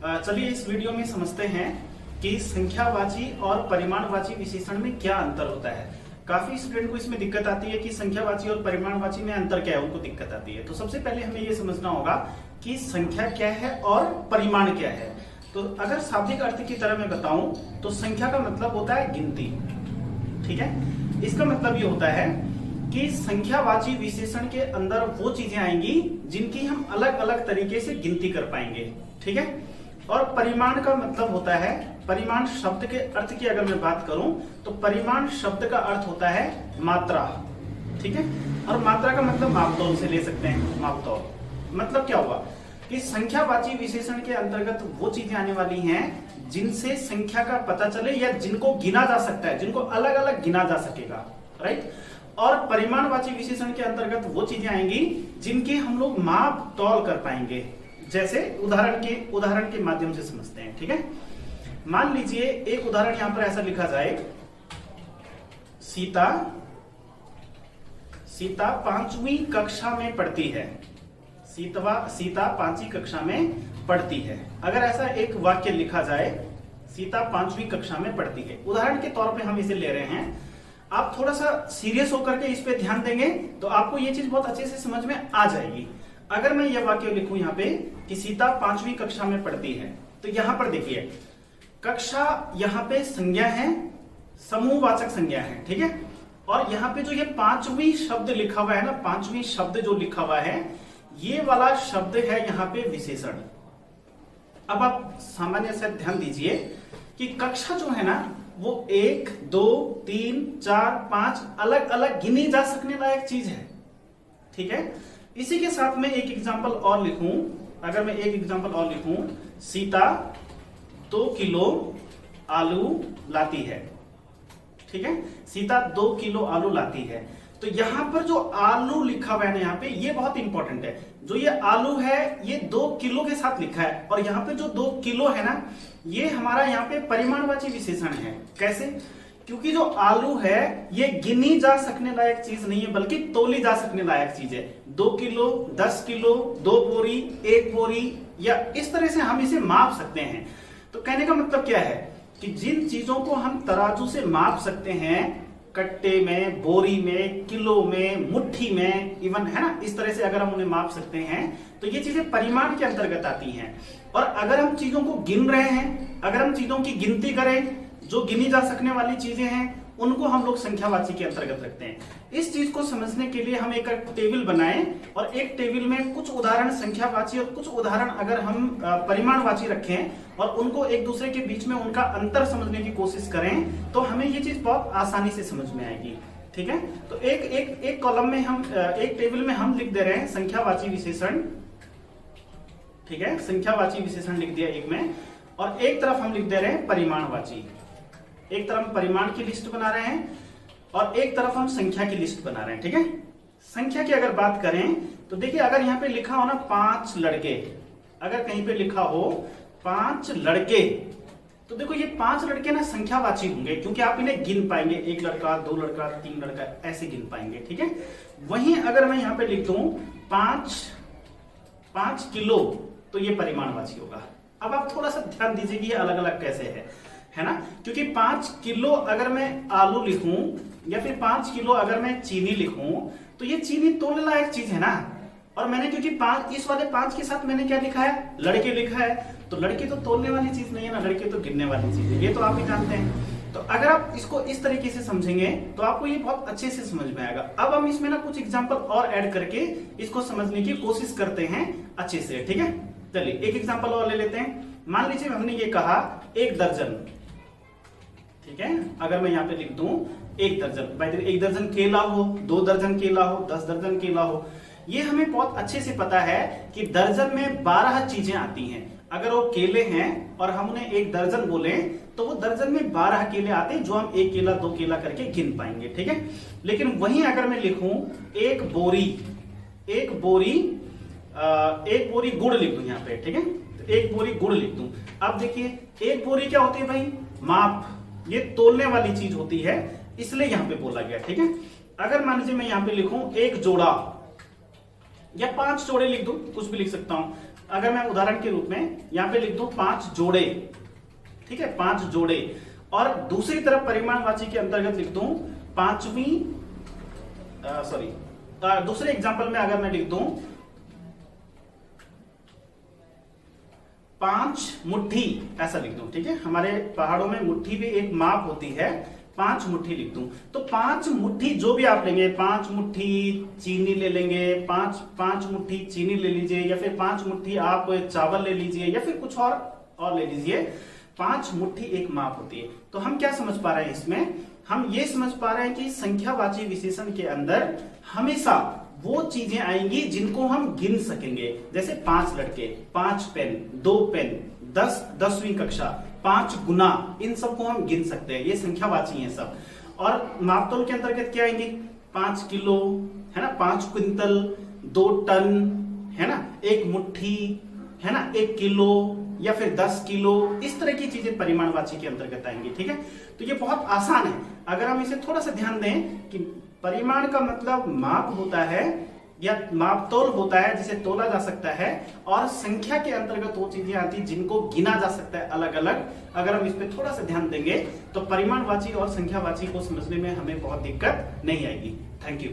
चलिए इस वीडियो में समझते हैं कि संख्यावाची और परिमाणवाची विशेषण में क्या अंतर होता है। काफी स्टूडेंट को इसमें दिक्कत आती है कि संख्यावाची और परिमाणवाची में अंतर क्या है, उनको दिक्कत आती है। तो सबसे पहले हमें ये समझना होगा कि संख्या क्या है और परिमाण क्या है। तो अगर शाब्दिक अर्थ की तरह मैं बताऊं तो संख्या का मतलब होता है गिनती, ठीक है। इसका मतलब ये होता है कि संख्यावाची विशेषण के अंदर वो चीजें आएंगी जिनकी हम अलग अलग तरीके से गिनती कर पाएंगे, ठीक है। और परिमाण का मतलब होता है, परिमाण शब्द के अर्थ की अगर मैं बात करूं तो परिमाण शब्द का अर्थ होता है मात्रा, ठीक है। और मात्रा का मतलब मापतौल से ले सकते हैं। मापतौल मतलब क्या हुआ कि संख्यावाची विशेषण के अंतर्गत वो चीजें आने वाली हैं जिनसे संख्या का पता चले या जिनको गिना जा सकता है, जिनको अलग अलग गिना जा सकेगा, राइट। और परिमाणवाची विशेषण के अंतर्गत वो चीजें आएंगी जिनकी हम लोग माप तौल कर पाएंगे। जैसे उदाहरण के माध्यम से समझते हैं, ठीक है। मान लीजिए एक उदाहरण यहां पर ऐसा लिखा जाए, सीता 5वीं कक्षा में पढ़ती है। सीता 5वीं कक्षा में पढ़ती है। अगर ऐसा एक वाक्य लिखा जाए, सीता 5वीं कक्षा में पढ़ती है, उदाहरण के तौर पे हम इसे ले रहे हैं। आप थोड़ा सा सीरियस होकर के इस पे ध्यान देंगे तो आपको ये चीज बहुत अच्छे से समझ में आ जाएगी। अगर मैं यह वाक्य लिखूं यहाँ पे कि सीता 5वीं कक्षा में पढ़ती है, तो यहां पर देखिए कक्षा यहाँ पे संज्ञा है, समूहवाचक संज्ञा है, ठीक है। और यहाँ पे जो ये 5वीं शब्द लिखा हुआ है ना, 5वीं शब्द जो लिखा हुआ है, ये वाला शब्द है यहाँ पे विशेषण। अब आप सामान्य से ध्यान दीजिए कि कक्षा जो है ना वो 1, 2, 3, 4, 5 अलग अलग गिनी जा सकने लायक चीज है, ठीक है। इसी के साथ में एक एग्जांपल और लिखूं, अगर मैं एक एग्जांपल और लिखूं, सीता 2 किलो आलू लाती है, ठीक है। सीता 2 किलो आलू लाती है। तो यहां पर जो आलू लिखा हुआ है ना यहाँ पे, ये बहुत इंपॉर्टेंट है। जो ये आलू है ये 2 किलो के साथ लिखा है, और यहाँ पे जो 2 किलो है ना, ये हमारा यहाँ पे परिमाणवाची विशेषण है। कैसे? क्योंकि जो आलू है ये गिनी जा सकने लायक चीज नहीं है, बल्कि तोली जा सकने लायक चीज है। 2 किलो, 10 किलो, 2 बोरी, 1 बोरी, या इस तरह से हम इसे माप सकते हैं। तो कहने का मतलब क्या है कि जिन चीजों को हम तराजू से माप सकते हैं, कट्टे में, बोरी में, किलो में, मुट्ठी में, इवन है ना, इस तरह से अगर हम उन्हें माप सकते हैं तो ये चीजें परिमाण के अंतर्गत आती हैं। और अगर हम चीजों को गिन रहे हैं, अगर हम चीजों की गिनती करें, जो गिनी जा सकने वाली चीजें हैं, उनको हम लोग संख्यावाची के अंतर्गत रखते हैं। इस चीज को समझने के लिए हम एक टेबल बनाएं और एक टेबल में कुछ उदाहरण संख्यावाची और कुछ उदाहरण अगर हम परिमाणवाची रखें और उनको एक दूसरे के बीच में उनका अंतर समझने की कोशिश करें तो हमें ये चीज बहुत आसानी से समझ में आएगी, ठीक है। तो एक कॉलम में हम, एक टेबल में हम लिख दे रहे हैं संख्यावाची विशेषण, ठीक है। संख्यावाची विशेषण लिख दिया एक में, और एक तरफ हम लिख दे रहे हैं परिमाणवाची। एक तरफ परिमाण की लिस्ट बना रहे हैं और एक तरफ हम संख्या की लिस्ट बना रहे हैं, ठीक है। संख्या की अगर बात करें तो देखिए, अगर यहाँ पे लिखा हो ना 5 लड़के, अगर कहीं पे लिखा हो 5 लड़के, तो देखो ये 5 लड़के ना संख्यावाची होंगे, क्योंकि आप इन्हें गिन पाएंगे, 1 लड़का, 2 लड़का, 3 लड़का, ऐसे गिन पाएंगे, ठीक है। वहीं अगर मैं यहाँ पे लिख दूं 5 किलो, तो ये परिमाणवाची होगा। अब आप थोड़ा सा ध्यान दीजिए कि ये अलग अलग कैसे है ना, क्योंकि 5 किलो अगर मैं आलू लिखूं या फिर 5 किलो अगर मैं चीनी लिखूं तो ये चीनी तोलने लायक चीज है ना। और मैंने क्योंकि 5, इस वाले 5 के साथ मैंने क्या लिखा है, लड़के लिखा है, तो लड़के तो तोलने वाली चीज नहीं है ना, लड़के तो गिनने वाली चीज है, ये तो आप ही जानते हैं। तो अगर आप इसको इस तरीके से समझेंगे तो आपको ये बहुत अच्छे से समझ में आएगा। अब हम इसमें ना कुछ एग्जाम्पल और ऐड करके इसको समझने की कोशिश करते हैं अच्छे से, ठीक है। चलिए एक एग्जाम्पल और ले लेते हैं। मान लीजिए हमने ये कहा 1 दर्जन, ठीक है। अगर मैं यहाँ पे लिख दूं 1 दर्जन, भाई 1 दर्जन केला हो, 2 दर्जन केला हो, 10 दर्जन केला हो, ये हमें बहुत अच्छे से पता है कि दर्जन में 12 चीजें आती हैं। अगर वो केले हैं और हम उन्हें 1 दर्जन बोले तो वो दर्जन में 12 केले आते हैं, जो हम 1 केला 2 केला करके गिन पाएंगे, ठीक है। लेकिन वहीं अगर मैं लिखूं 1 बोरी गुड़ लिख दूं यहाँ पे, ठीक है। तो 1 बोरी गुड़ लिख दूं। अब देखिए 1 बोरी क्या होती है भाई, माप, ये तोलने वाली चीज होती है, इसलिए यहां पे बोला गया, ठीक है। अगर मान लीजिए मैं यहां पे लिखूं 1 जोड़ा या 5 जोड़े लिख दूं, कुछ भी लिख सकता हूं, अगर मैं उदाहरण के रूप में यहां पे लिख दूं 5 जोड़े, ठीक है, 5 जोड़े, और दूसरी तरफ परिमाणवाची के अंतर्गत लिख दूं दूसरे एग्जांपल में अगर मैं लिख दूं 5 मुट्ठी, ऐसा लिख दूं, ठीक है, हमारे पहाड़ों में मुट्ठी भी एक माप होती है, 5 मुट्ठी लिख दूं, तो 5 मुट्ठी जो भी आप लेंगे, 5 मुट्ठी चीनी ले लेंगे, 5 मुट्ठी चीनी ले लीजिए, या फिर 5 मुट्ठी आप चावल ले लीजिए, या फिर कुछ और ले लीजिए, 5 मुट्ठी एक माप होती है। तो हम क्या समझ पा रहे हैं इसमें, हम ये समझ पा रहे हैं कि संख्यावाची विशेषण के अंदर हमेशा वो चीजें आएंगी जिनको हम गिन सकेंगे, जैसे 5 लड़के, 5 पेन, 2 पेन, 10वीं कक्षा, 5 गुना, इन सबको हम गिन सकते हैं, ये संख्यावाची हैं सब। और मापतोल के अंतर्गत क्या आएंगे, 5 किलो, है ना, 5 क्विंटल, 2 टन, है ना, 1 मुट्ठी, है ना, 1 किलो, या फिर 10 किलो, इस तरह की चीजें परिमाणवाची के अंतर्गत आएंगी, ठीक है। तो ये बहुत आसान है, अगर हम इसे थोड़ा सा ध्यान दें कि परिमाण का मतलब माप होता है या मापतोल होता है जिसे तोला जा सकता है, और संख्या के अंतर्गत वो चीजें आती हैं जिनको गिना जा सकता है अलग अलग। अगर हम इस पे थोड़ा सा ध्यान देंगे तो परिमाणवाची और संख्यावाची को समझने में हमें बहुत दिक्कत नहीं आएगी। Thank you.